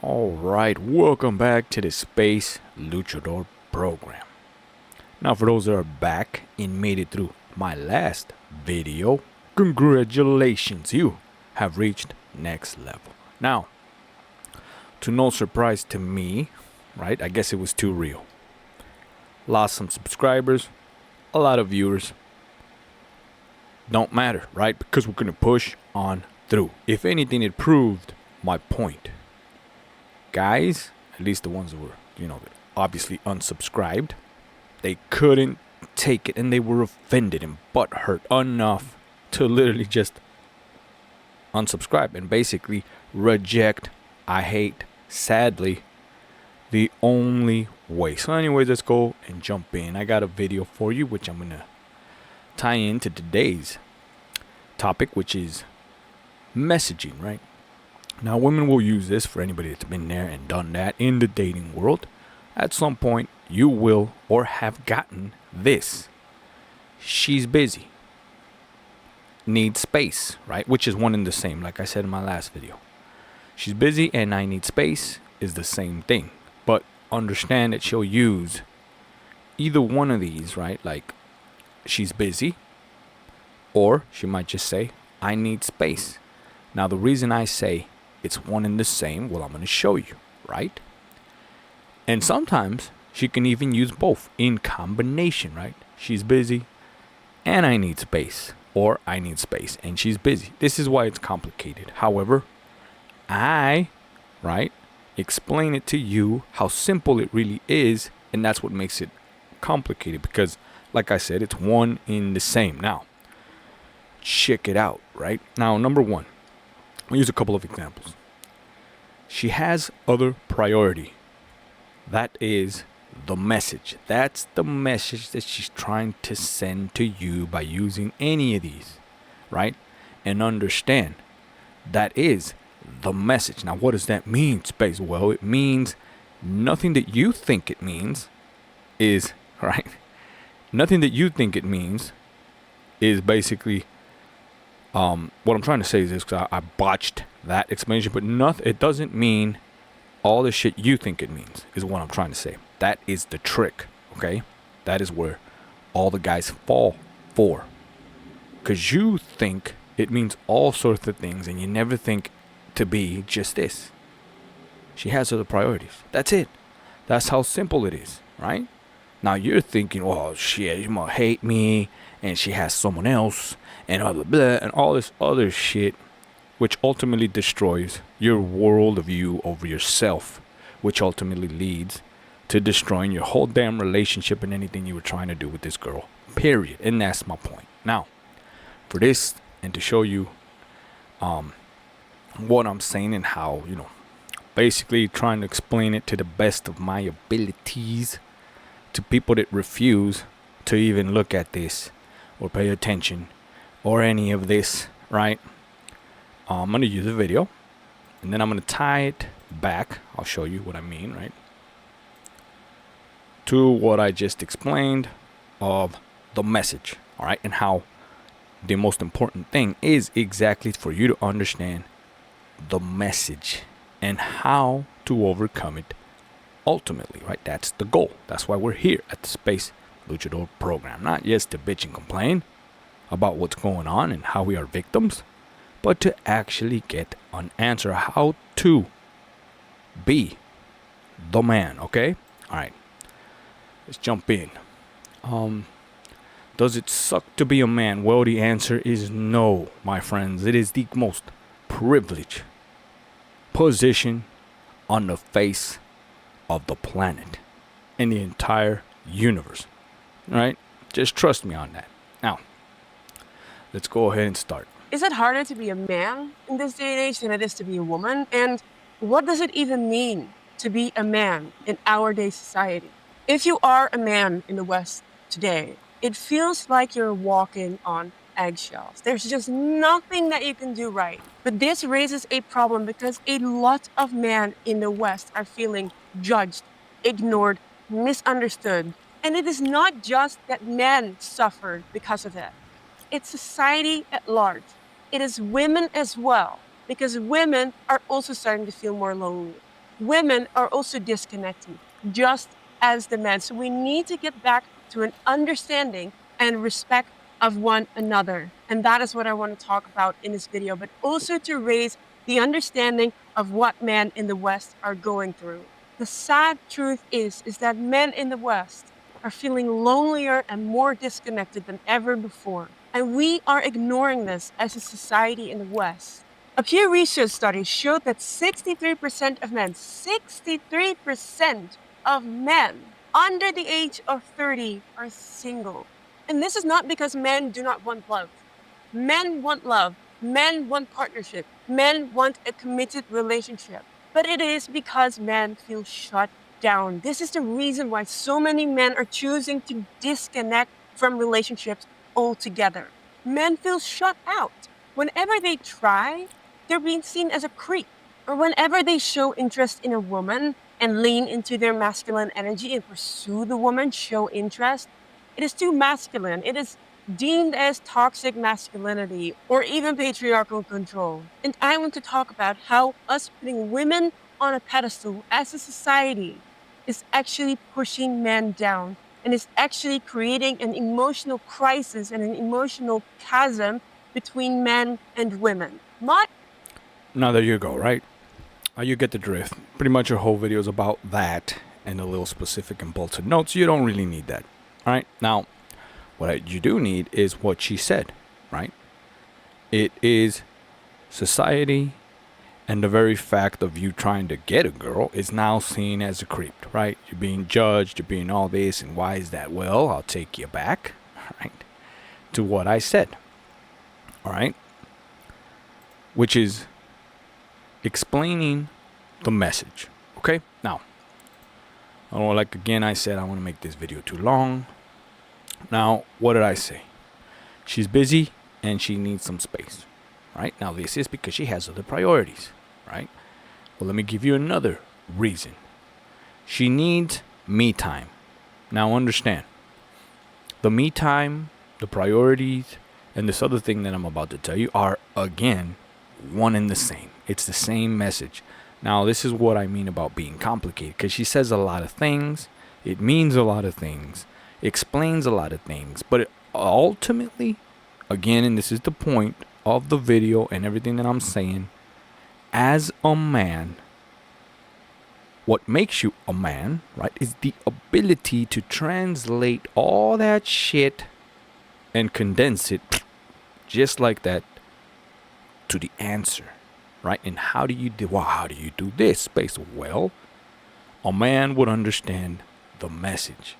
Alright, welcome back to the Space Luchador program. Now, for those that are back and made it through my last video, congratulations, you have reached next level. Now, to no surprise to me, right, I guess it was too real. Lost some subscribers, a lot of viewers. Don't matter, right? Because we're going to push on through. If anything, it proved my point. Guys, at least the ones that were, obviously unsubscribed, they couldn't take it and they were offended and butthurt enough to literally just unsubscribe and basically reject, I hate, sadly, the only way. So anyways, let's go and jump in. I got a video for you which I'm going to tie into today's topic, which is messaging, right? Now, women will use this for anybody that's been there and done that in the dating world. At some point, you will or have gotten this. She's busy. Needs space, right? Which is one and the same, like I said in my last video. She's busy and I need space is the same thing. But understand that she'll use either one of these, right? Like, she's busy, or she might just say, I need space. Now, the reason I say it's one and the same, well, I'm going to show you, right? And sometimes she can even use both in combination, right? She's busy and I need space, or I need space and she's busy. This is why it's complicated. However, I, right, explain it to you how simple it really is, and that's what makes it complicated because, like I said, it's one in the same. Now, check it out, right? Now, number one, I'll use a couple of examples. She has other priority. That is the message. That's the message that she's trying to send to you by using any of these, right? And understand, that is the message. Now, what does that mean, Space? Well, it means nothing that you think it means is, right? Nothing that you think it means is basically what I'm trying to say is this, because I botched that explanation, but it doesn't mean all the shit you think it means is what I'm trying to say. That is the trick, okay? That is where all the guys fall for, because you think it means all sorts of things and you never think to be just this. She has other priorities. That's it. That's how simple it is, right? Now you're thinking, oh shit, you might hate me, and she has someone else, and blah, blah, blah, and all this other shit, which ultimately destroys your worldview over yourself, which ultimately leads to destroying your whole damn relationship and anything you were trying to do with this girl, period. And that's my point. Now, for this, and to show you what I'm saying and how, basically trying to explain it to the best of my abilities to people that refuse to even look at this or pay attention or any of this, right? I'm going to use a video and then I'm going to tie it back. I'll show you what I mean, right? To what I just explained of the message, all right? And how the most important thing is exactly for you to understand the message and how to overcome it ultimately, right? That's the goal. That's why we're here at the Space Luchador program. Not just to bitch and complain about what's going on and how we are victims, but to actually get an answer how to be the man, okay? All right, let's jump in. Does it suck to be a man? Well, the answer is no, my friends. It is the most privileged position on the face of the planet in the entire universe, right? Just trust me on that. Now, let's go ahead and start. Is it harder to be a man in this day and age than it is to be a woman? And what does it even mean to be a man in our day society? If you are a man in the West today, it feels like you're walking on eggshells. There's just nothing that you can do right. But this raises a problem because a lot of men in the West are feeling judged, ignored, misunderstood. And it is not just that men suffer because of it. It's society at large. It is women as well, because women are also starting to feel more lonely. women are also disconnecting, just as the men. So we need to get back to an understanding and respect of one another. And that is what I want to talk about in this video, but also to raise the understanding of what men in the West are going through. The sad truth is that men in the West are feeling lonelier and more disconnected than ever before. And we are ignoring this as a society in the West. A Pew Research study showed that 63% of men, 63% of men under the age of 30 are single. And this is not because men do not want love. Men want love. Men want partnership. Men want a committed relationship. But it is because men feel shut down. This is the reason why so many men are choosing to disconnect from relationships altogether. Men feel shut out. Whenever they try, they're being seen as a creep. Or whenever they show interest in a woman and lean into their masculine energy and pursue the woman, show interest, it is too masculine. It is deemed as toxic masculinity or even patriarchal control. And I want to talk about how us putting women on a pedestal as a society is actually pushing men down and is actually creating an emotional crisis and an emotional chasm between men and women. Now there you go, right? You get the drift. Pretty much your whole video is about that and a little specific and bolted notes. You don't really need that. All right. Now, what you do need is what she said, right? It is society, and the very fact of you trying to get a girl is now seen as a creep, right? You're being judged, you're being all this, and why is that? Well, I'll take you back, right, to what I said, all right? Which is explaining the message, okay? Now, like again I said, I want to make this video too long. Now, what did I say? She's busy and she needs some space, right? Now, this is because she has other priorities, right? Well, let me give you another reason. She needs me time. Now, understand, the me time, the priorities, and this other thing that I'm about to tell you are, again, one and the same. It's the same message. Now, this is what I mean about being complicated, because she says a lot of things. It means a lot of things. Explains a lot of things. But ultimately, again, and this is the point of the video and everything that I'm saying, as a man, what makes you a man, right, is the ability to translate all that shit and condense it just like that to the answer, right? And how do you do this, Space? Well, a man would understand the message.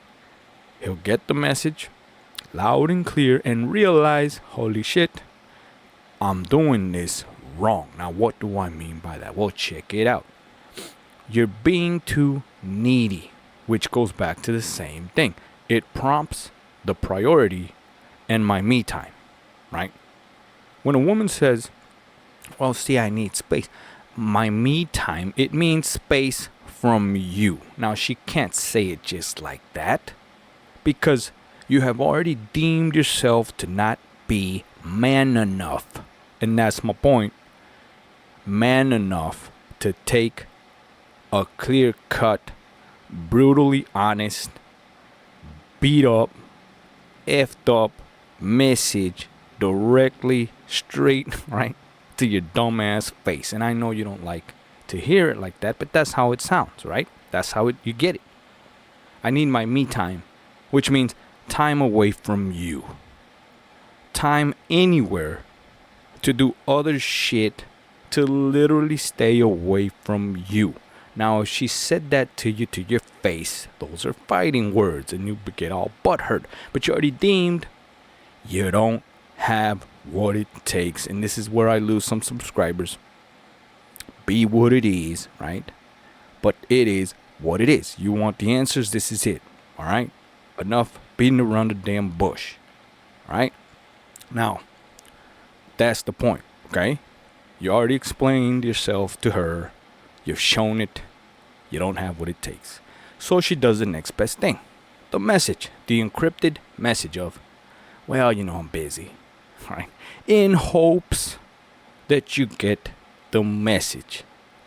He'll get the message loud and clear and realize, holy shit, I'm doing this wrong. Now, what do I mean by that? Well, check it out. You're being too needy, which goes back to the same thing. It prompts the priority and my me time, right? When a woman says, well, see, I need space, my me time, it means space from you. Now, she can't say it just like that because you have already deemed yourself to not be man enough. And that's my point. Man enough to take a clear-cut, brutally honest, beat up, effed up message directly straight, right, to your dumbass face. And I know you don't like to hear it like that, but that's how it sounds, right? That's how you get it. I need my me time, which means time away from you. Time anywhere to do other shit to literally stay away from you. Now, if she said that to you to your face, those are fighting words and you get all butthurt. But you already deemed you don't have what it takes. And this is where I lose some subscribers. Be what it is, right? But it is what it is. You want the answers, this is it. All right? Enough beating around the damn bush. All right? Now, that's the point, okay? You already explained yourself to her. You've shown it. You don't have what it takes. So she does the next best thing. The message. The encrypted message of, well, you know, I'm busy. Right? In hopes that you get the message.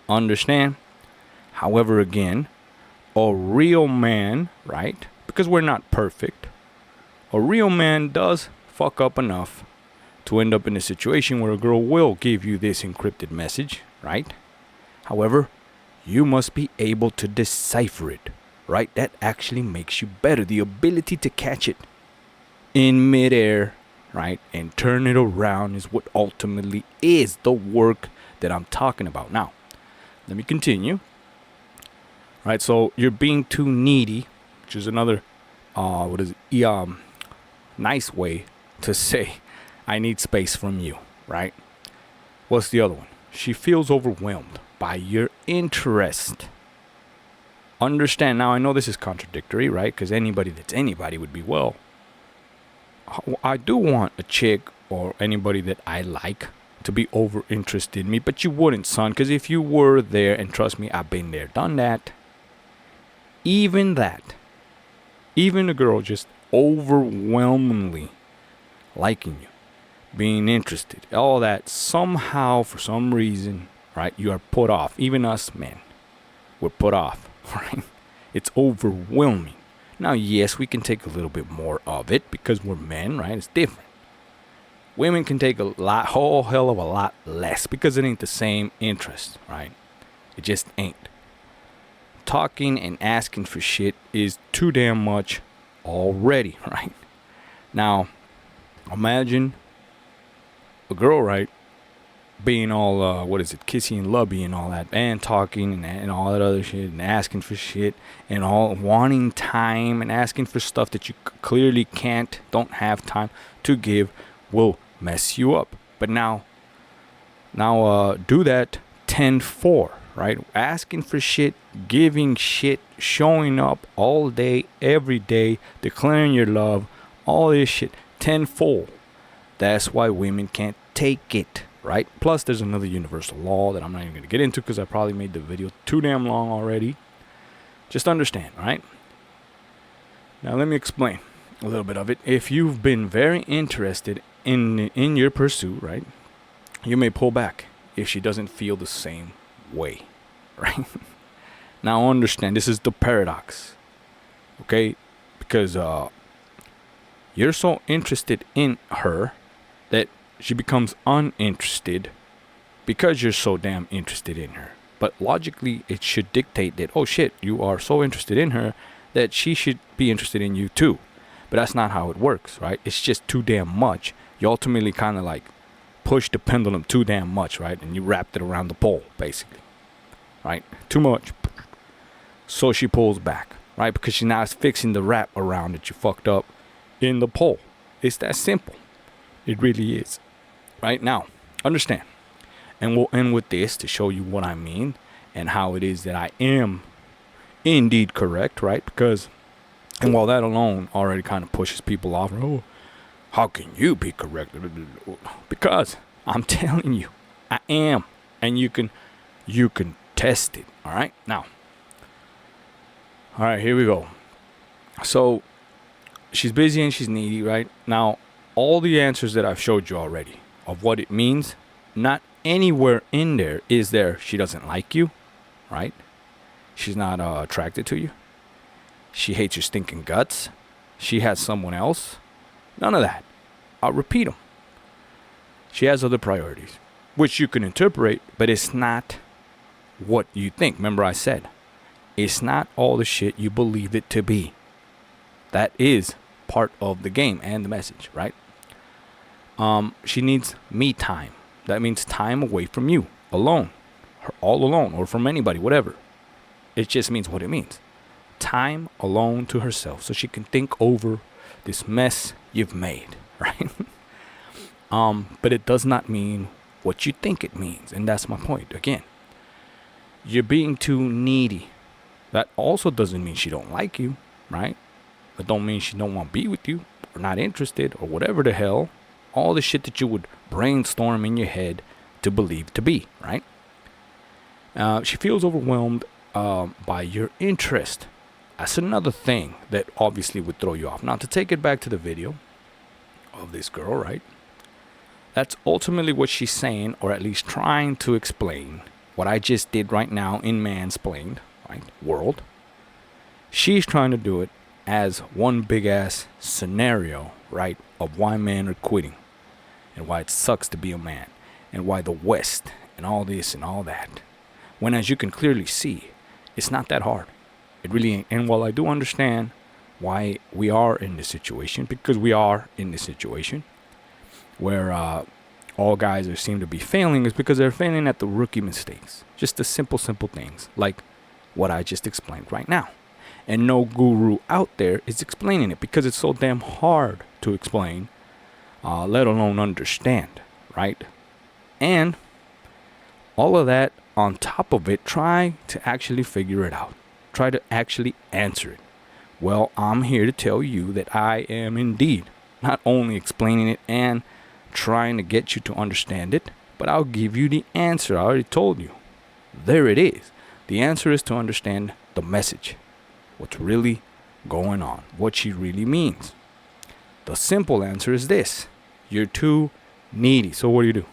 Understand? However, again, a real man, right? Because we're not perfect. A real man does fuck up enough to end up in a situation where a girl will give you this encrypted message, right? However, you must be able to decipher it, right? That actually makes you better. The ability to catch it in midair, right? And turn it around is what ultimately is the work that I'm talking about. Now, let me continue. Right, so you're being too needy, which is another, nice way to say, I need space from you, right? What's the other one? She feels overwhelmed by your interest. Understand, now I know this is contradictory, right? Because anybody that's anybody would be, well, I do want a chick or anybody that I like to be over interested in me, but you wouldn't, son, because if you were there, and trust me, I've been there, done that. Even a girl just overwhelmingly liking you, being interested, all that, somehow, for some reason, right, you are put off. Even us men, we're put off, right? It's overwhelming. Now, yes, we can take a little bit more of it because we're men, right? It's different. Women can take whole hell of a lot less because it ain't the same interest, right? It just ain't. Talking and asking for shit is too damn much already, right? Now, imagine a girl, right, being all, kissy and lovey and all that, and talking and all that other shit, and asking for shit, and all wanting time, and asking for stuff that you clearly don't have time to give, will mess you up. But now, do that 10-4. Right? Asking for shit, giving shit, showing up all day, every day, declaring your love, all this shit, tenfold. That's why women can't take it, right? Plus, there's another universal law that I'm not even going to get into because I probably made the video too damn long already. Just understand, right? Now, let me explain a little bit of it. If you've been very interested in your pursuit, right, you may pull back if she doesn't feel the same way, right? Now understand, this is the paradox, okay? Because you're so interested in her that she becomes uninterested because you're so damn interested in her. But logically, it should dictate that, oh shit, you are so interested in her that she should be interested in you too. But that's not how it works, right? It's just too damn much. You ultimately kind of like push the pendulum too damn much, right? And you wrapped it around the pole, basically, right? Too much. So she pulls back, right? Because she now is fixing the wrap around that you fucked up in the pole. It's that simple. It really is. Right? Now, understand. And we'll end with this to show you what I mean and how it is that I am indeed correct, right? Because, and while that alone already kind of pushes people off, oh, how can you be correct? Because I'm telling you, I am. And you can test it. All right. Now, all right, here we go. So she's busy and she's needy, right? Now, all the answers that I've showed you already of what it means, not anywhere in there is there she doesn't like you, right? She's not attracted to you. She hates your stinking guts. She has someone else. None of that. I'll repeat them. She has other priorities, which you can interpret, but it's not what you think. Remember I said, it's not all the shit you believe it to be. That is part of the game and the message, right? She needs me time. That means time away from you, alone, all alone, or from anybody, whatever. It just means what it means. Time alone to herself so she can think over this mess you've made, right? But it does not mean what you think it means. And that's my point. Again, you're being too needy. That also doesn't mean she don't like you, right? That don't mean she don't want to be with you or not interested or whatever the hell. All the shit that you would brainstorm in your head to believe to be, right? She feels overwhelmed by your interest. That's another thing that obviously would throw you off. Now, to take it back to the video of this girl, right? That's ultimately what she's saying, or at least trying to explain what I just did right now in Mansplained, right, world, she's trying to do it as one big ass scenario, right, of why men are quitting and why it sucks to be a man and why the West and all this and all that. When, as you can clearly see, it's not that hard. It really ain't. And while I do understand why we are in this situation, because we are in this situation where all guys seem to be failing, is because they're failing at the rookie mistakes. Just the simple things like what I just explained right now. And no guru out there is explaining it because it's so damn hard to explain, let alone understand, right? And all of that on top of it, try to actually figure it out. Try to actually answer it. Well, I'm here to tell you that I am indeed not only explaining it and trying to get you to understand it, but I'll give you the answer. I already told you. There it is. The answer is to understand the message. What's really going on. What she really means. The simple answer is this. You're too needy. So what do?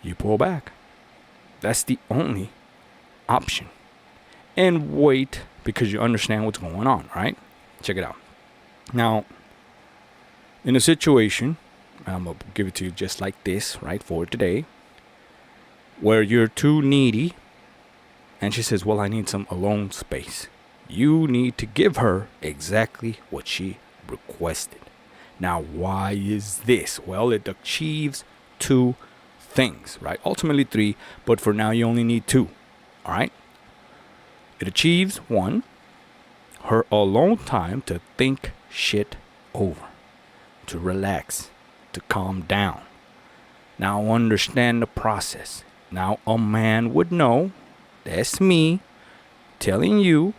You pull back. That's the only option. And wait, because you understand what's going on, right? Check it out. Now, in a situation, I'm going to give it to you just like this, right, for today, where you're too needy, and she says, well, I need some alone space. You need to give her exactly what she requested. Now, why is this? Well, it achieves two things, right? Ultimately three, but for now you only need two, all right? It achieves one, her alone time to think shit over, to relax, to calm down. Now understand the process. Now a man would know, that's me telling you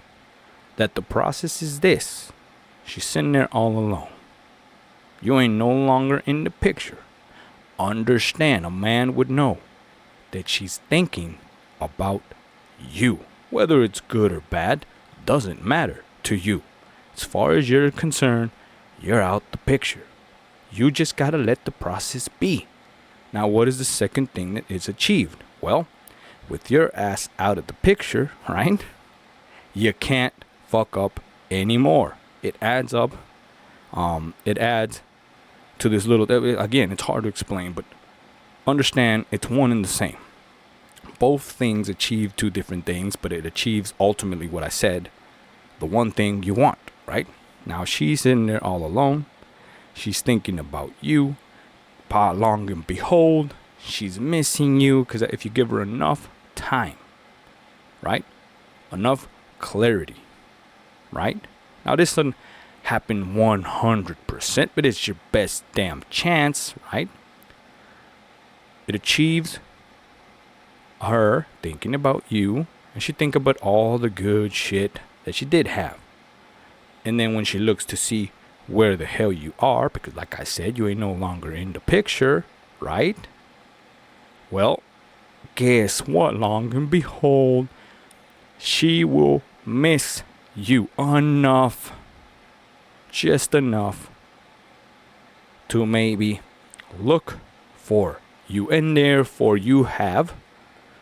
that the process is this. She's sitting there all alone. You ain't no longer in the picture. Understand, a man would know that she's thinking about you. Whether it's good or bad doesn't matter to you. As far as you're concerned, you're out the picture. You just gotta let the process be. Now, what is the second thing that is achieved? Well, with your ass out of the picture, right? You can't fuck up anymore. It adds up. It adds to this little. Again, it's hard to explain, but understand it's one and the same. Both things achieve two different things, but it achieves ultimately what I said, the one thing you want, right? Now she's in there all alone. She's thinking about you. Long and behold, she's missing you because if you give her enough time, right? Enough clarity, right? Now this doesn't happen 100%, but it's your best damn chance, right? It achieves her thinking about you, and she think about all the good shit that she did have. And then when she looks to see where the hell you are, because like I said, you ain't no longer in the picture, right? Well, guess what? Long and behold, she will miss you enough, just enough to maybe look for you, and therefore you have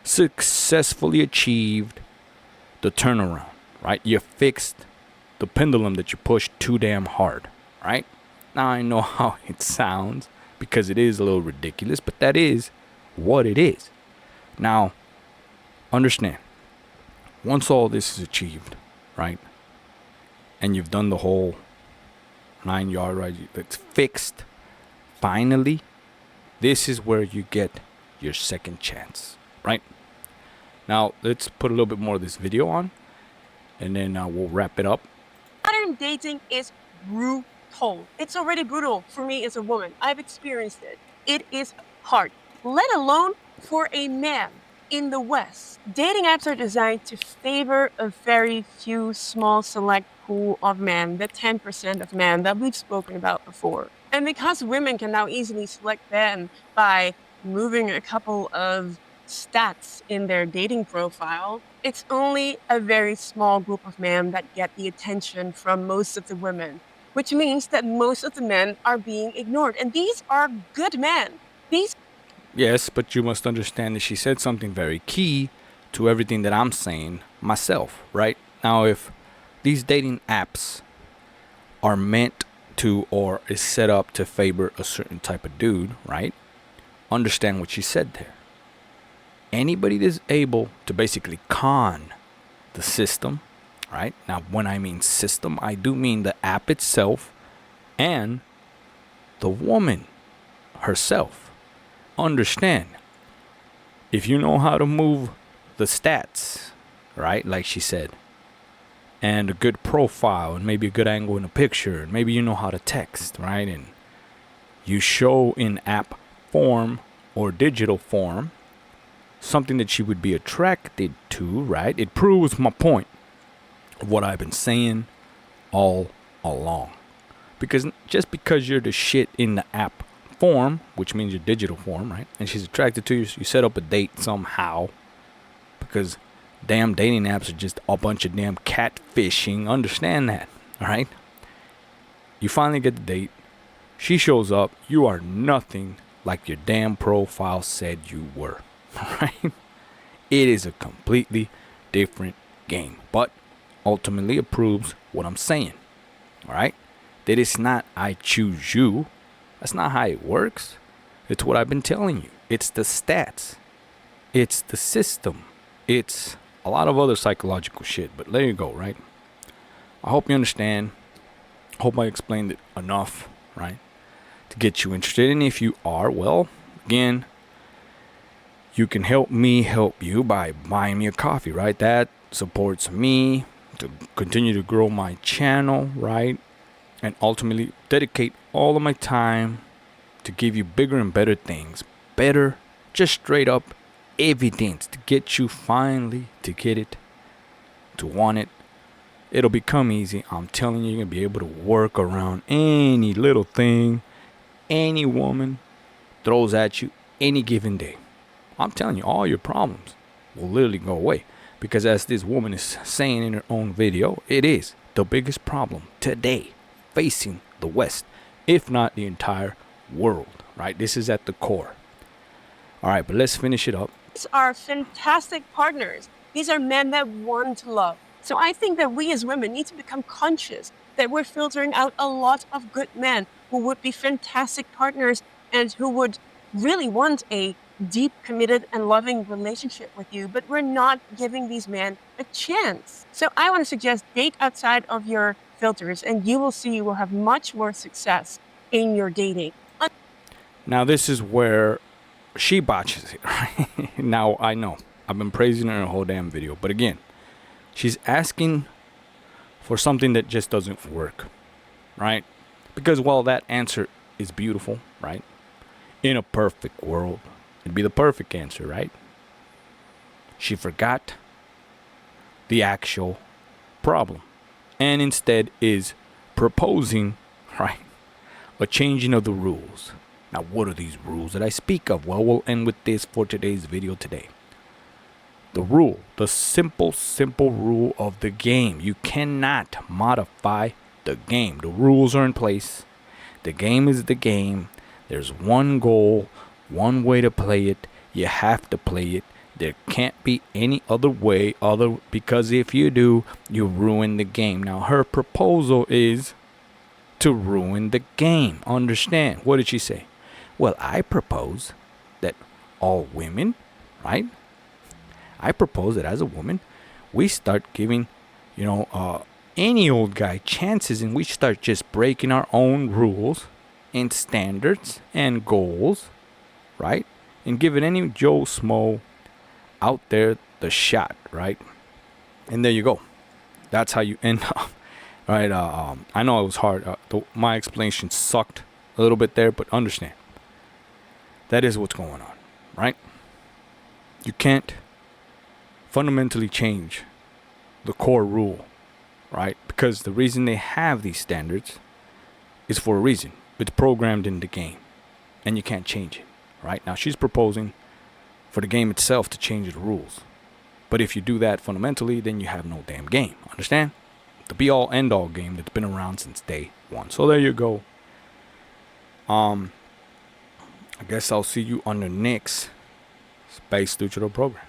successfully achieved the turnaround, right? You fixed the pendulum that you pushed too damn hard, right? Now I know how it sounds because it is a little ridiculous, but that is what it is. Now, understand, once all this is achieved, right? And you've done the whole 9 yard, right? It's fixed. Finally, this is where you get your second chance, right? Now, let's put a little bit more of this video on, and then we'll wrap it up. Modern dating is brutal. It's already brutal for me as a woman. I've experienced it. It is hard, let alone for a man in the West. Dating apps are designed to favor a very few small select pool of men, the 10% of men that we've spoken about before. And because women can now easily select them by moving a couple of stats in their dating profile, it's only a very small group of men that get the attention from most of the women, which means that most of the men are being ignored. And these are good men. Yes, but you must understand that she said something very key to everything that I'm saying myself, right? Now, if these dating apps are meant to or is set up to favor a certain type of dude, right? Understand what she said there. Anybody that's able to basically con the system, right? Now, when I mean system, I do mean the app itself and the woman herself. Understand, if you know how to move the stats, right? Like she said, and a good profile and maybe a good angle in a picture, and maybe you know how to text, right? And you show in app form or digital form something that she would be attracted to, right? It proves my point of what I've been saying all along. Because just because you're the shit in the app form, which means your digital form, right? And she's attracted to you, so you set up a date somehow. Because damn dating apps are just a bunch of damn catfishing. Understand that, all right? You finally get the date. She shows up. You are nothing like your damn profile said you were. Right? It is a completely different game, but ultimately it proves what I'm saying. All right? That it's not I choose you. That's not how it works. It's what I've been telling you. It's the stats. It's the system. It's a lot of other psychological shit, but there you go, right? I hope you understand. I hope I explained it enough, right? To get you interested. And if you are, well, again, you can help me help you by buying me a coffee, right? That supports me to continue to grow my channel, right? And ultimately dedicate all of my time to give you bigger and better things. Better, just straight up evidence to get you finally to get it, to want it. It'll become easy. I'm telling you, you're going to be able to work around any little thing any woman throws at you any given day. I'm telling you, all your problems will literally go away. Because as this woman is saying in her own video, it is the biggest problem today facing the West, if not the entire world, right? This is at the core. All right, but let's finish it up. These are fantastic partners. These are men that want to love. So I think that we as women need to become conscious that we're filtering out a lot of good men who would be fantastic partners and who would really want a deep, committed, and loving relationship with you, but we're not giving these men a chance. So I want to suggest date outside of your filters, and you will see you will have much more success in your dating. Now, this is where she botches it, right? Now, I know. I've been praising her in a whole damn video. But again, she's asking for something that just doesn't work, right? Because while that answer is beautiful, right? In a perfect world, it'd be the perfect answer, right? She forgot the actual problem. And instead is proposing, right, a changing of the rules. Now, what are these rules that I speak of? Well, we'll end with this for today's video today. The rule, the simple rule of the game. You cannot modify the game. The rules are in place. The game is the game. There's one goal, one way to play it. You have to play it. There can't be any other way because if you do, you ruin the game. Now, her proposal is to ruin the game. Understand? What did she say? Well, I propose that all women, right? I propose that as a woman, we start giving, any old guy chances, and we start just breaking our own rules and standards and goals, right? And giving any Joe Smo out there the shot, right? And there you go. That's how you end up, right? I know it was hard. My explanation sucked a little bit there, but understand. That is what's going on, right? You can't fundamentally change the core rule, right? Because the reason they have these standards is for a reason. It's programmed in the game, and you can't change it, right? Now, she's proposing for the game itself to change the rules. But if you do that fundamentally, then you have no damn game. Understand? The be-all, end-all game that's been around since day one. So there you go. I guess I'll see you on the next Space Luchador program.